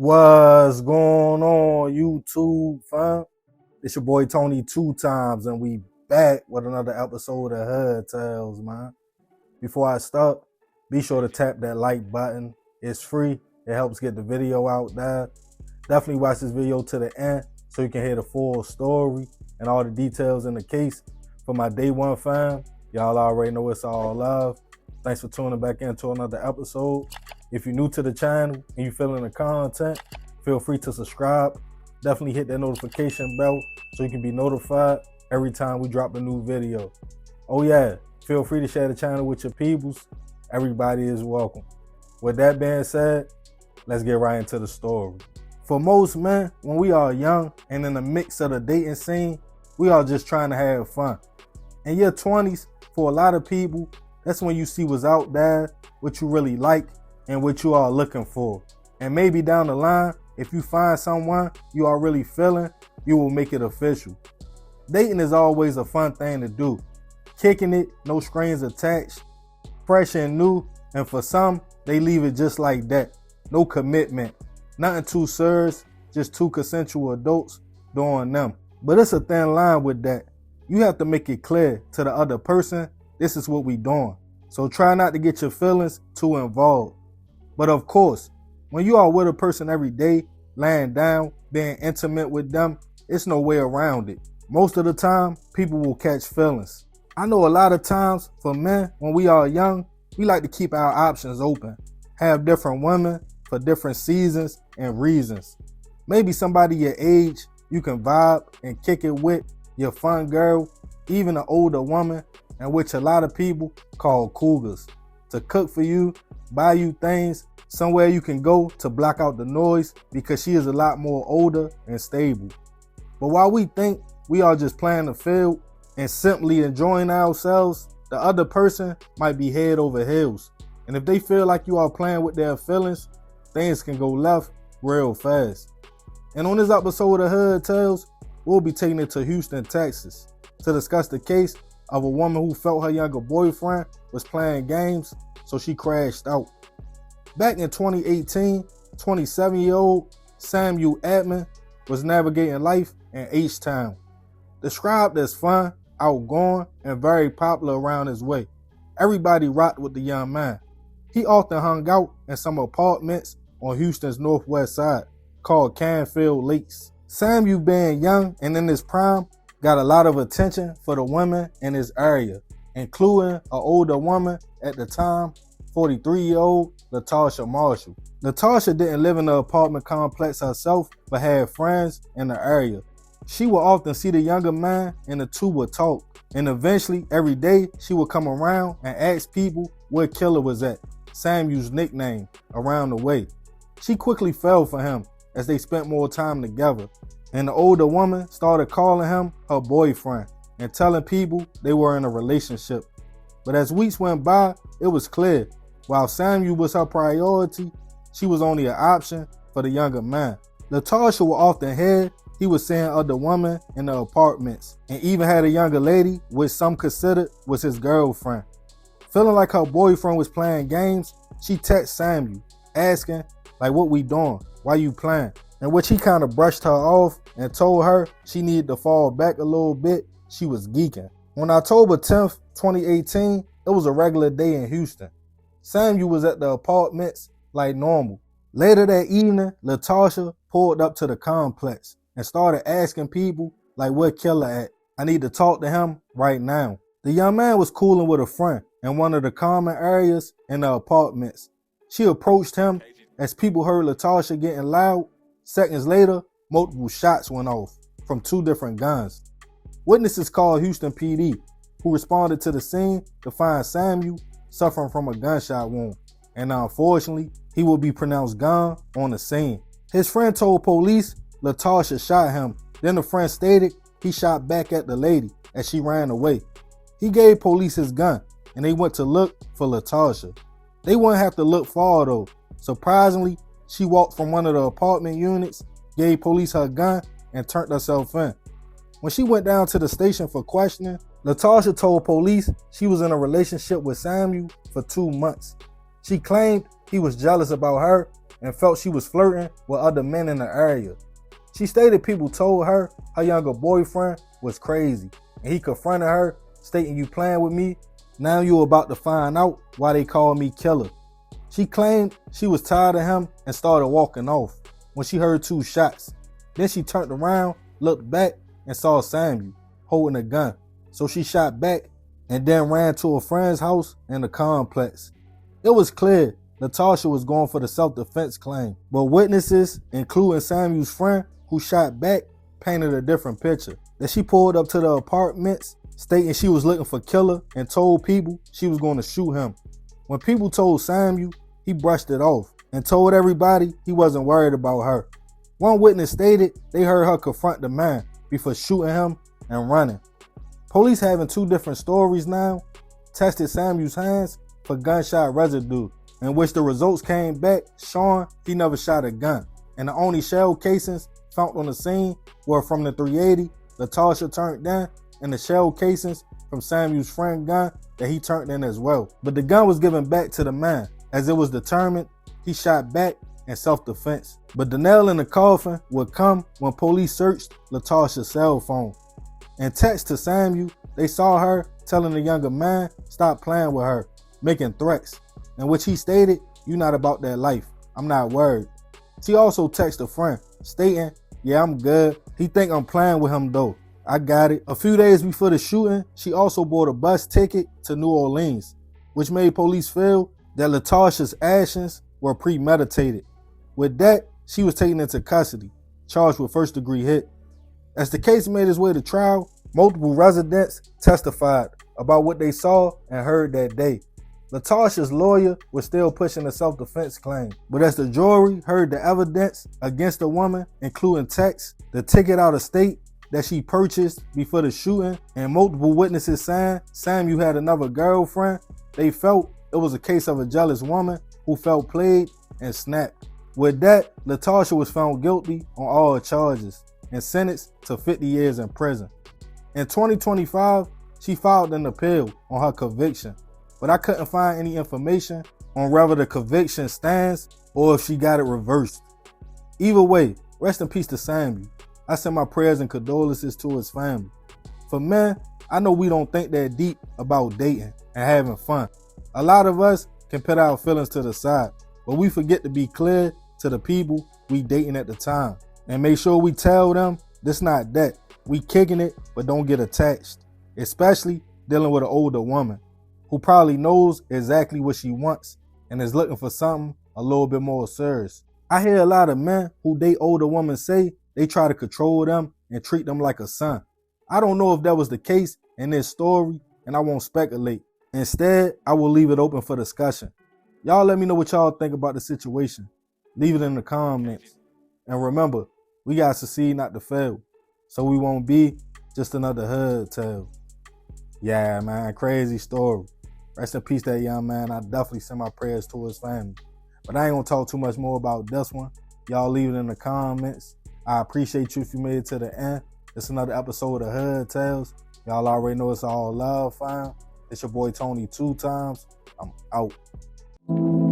What's going on, YouTube, fam? It's your boy Tony 2 times, and we back with another episode of Hood Tales, man. Before I start, be sure to tap that like button. It's free. It helps get the video out there. Definitely watch this video to the end so you can hear the full story and all the details in the case. For my day one fam, y'all already know it's all love. Thanks for tuning back into another episode. If you're new to the channel and you're feeling the content, feel free to subscribe. Definitely hit that notification bell so you can be notified every time we drop a new video. Oh yeah, feel free to share the channel with your peoples. Everybody is welcome. With that being said, let's get right into the story. For most men, when we are young and in the mix of the dating scene, we are just trying to have fun. In your 20s, for a lot of people, that's when you see what's out there, what you really like, and what you are looking for. And maybe down the line, if you find someone you are really feeling, you will make it official. Dating is always a fun thing to do. Kicking it, no strings attached, fresh and new, and for some, they leave it just like that. No commitment, nothing too serious, just two consensual adults doing them. But it's a thin line with that. You have to make it clear to the other person, this is what we doing. So try not to get your feelings too involved. But of course, when you are with a person every day, laying down, being intimate with them, it's no way around it. Most of the time, people will catch feelings. I know a lot of times for men, when we are young, we like to keep our options open, have different women for different seasons and reasons. Maybe somebody your age you can vibe and kick it with, your fun girl, even an older woman, and which a lot of people call cougars, to cook for you, buy you things, somewhere you can go to block out the noise because she is a lot more older and stable. But while we think we are just playing the field and simply enjoying ourselves, the other person might be head over heels. And if they feel like you are playing with their feelings, things can go left real fast. And on this episode of Hood Tales, we'll be taking it to Houston, Texas to discuss the case of a woman who felt her younger boyfriend was playing games, so she crashed out. Back in 2018, 27-year-old Samuel Edmond was navigating life in H-Town. Described as fun, outgoing, and very popular around his way. Everybody rocked with the young man. He often hung out in some apartments on Houston's northwest side called Canfield Lakes. Samuel, being young and in his prime, got a lot of attention for the women in his area, including an older woman at the time, 43-year-old Latasha Marshall. Latasha didn't live in the apartment complex herself, but had friends in the area. She would often see the younger man and the two would talk. And eventually, every day, she would come around and ask people where Killer was at, Samuel's nickname, around the way. She quickly fell for him as they spent more time together. And the older woman started calling him her boyfriend and telling people they were in a relationship. But as weeks went by, it was clear, while Samuel was her priority, she was only an option for the younger man. Latasha would often hear he was seeing other women in the apartments and even had a younger lady, which some considered was his girlfriend. Feeling like her boyfriend was playing games, she texted Samuel, asking, like, what we doing? Why you playing? In which he kind of brushed her off and told her she needed to fall back a little bit. She was geeking. On October 10th, 2018, it was a regular day in Houston. Samuel was at the apartments like normal. Later that evening, Latasha pulled up to the complex and started asking people like, where Killer at? I need to talk to him right now. The young man was cooling with a friend in one of the common areas in the apartments. She approached him as people heard Latasha getting loud. Seconds later, multiple shots went off from two different guns. Witnesses called Houston PD, who responded to the scene to find Samuel suffering from a gunshot wound. And unfortunately, he will be pronounced gone on the scene. His friend told police Latasha shot him. Then the friend stated he shot back at the lady as she ran away. He gave police his gun and they went to look for Latasha. They wouldn't have to look far though. Surprisingly, she walked from one of the apartment units, gave police her gun, and turned herself in. When she went down to the station for questioning, Latasha told police she was in a relationship with Samuel for 2 months. She claimed he was jealous about her and felt she was flirting with other men in the area. She stated people told her younger boyfriend was crazy, and he confronted her, stating, "You playing with me? Now you about to find out why they call me killer." She claimed she was tired of him and started walking off when she heard 2 shots. Then she turned around, looked back, and saw Samuel holding a gun. So she shot back and then ran to a friend's house in the complex. It was clear Latasha was going for the self-defense claim, but witnesses, including Samuel's friend who shot back, painted a different picture. That she pulled up to the apartments stating she was looking for killer and told people she was going to shoot him. When people told Samuel, he brushed it off and told everybody he wasn't worried about her. One witness stated they heard her confront the man before shooting him and running. Police, having 2 different stories now, tested Samuel's hands for gunshot residue, in which the results came back showing he never shot a gun, and the only shell casings found on the scene were from the .380 Latasha turned in and the shell casings from Samuel's friend gun that he turned in as well. But the gun was given back to the man, as it was determined he shot back in self-defense. But the nail in the coffin would come when police searched Latasha's cell phone. In text to Samuel, they saw her telling the younger man stop playing with her, making threats, in which he stated, "You not about that life. I'm not worried." She also texted a friend stating, "Yeah, I'm good. He think I'm playing with him though. I got it." A few days before the shooting, she also bought a bus ticket to New Orleans, which made police feel that Latasha's actions were premeditated. With that, she was taken into custody, charged with first-degree hit. As the case made its way to trial, multiple residents testified about what they saw and heard that day. Latasha's lawyer was still pushing a self-defense claim, but as the jury heard the evidence against the woman, including texts, the ticket out of state that she purchased before the shooting, and multiple witnesses saying Samuel had another girlfriend, they felt it was a case of a jealous woman who felt played and snapped. With that, Latasha was found guilty on all charges and sentenced to 50 years in prison. In 2025, she filed an appeal on her conviction, but I couldn't find any information on whether the conviction stands or if she got it reversed. Either way, rest in peace to Samuel. I send my prayers and condolences to his family. For men, I know we don't think that deep about dating and having fun. A lot of us can put our feelings to the side, but we forget to be clear to the people we dating at the time and make sure we tell them this not that. We kicking it, but don't get attached, especially dealing with an older woman who probably knows exactly what she wants and is looking for something a little bit more serious. I hear a lot of men who date older women say they try to control them and treat them like a son. I don't know if that was the case in this story, and I won't speculate. Instead, I will leave it open for discussion. Y'all let me know what y'all think about the situation. Leave it in the comments. And remember, we got to succeed, not to fail, so we won't be just another hood tale. Yeah, man, crazy story. Rest in peace, that young man. I definitely send my prayers to his family. But I ain't gonna talk too much more about this one. Y'all leave it in the comments. I appreciate you if you made it to the end. It's another episode of Hood Tales. Y'all already know it's all love, fam. It's your boy Tony 2 times. I'm out.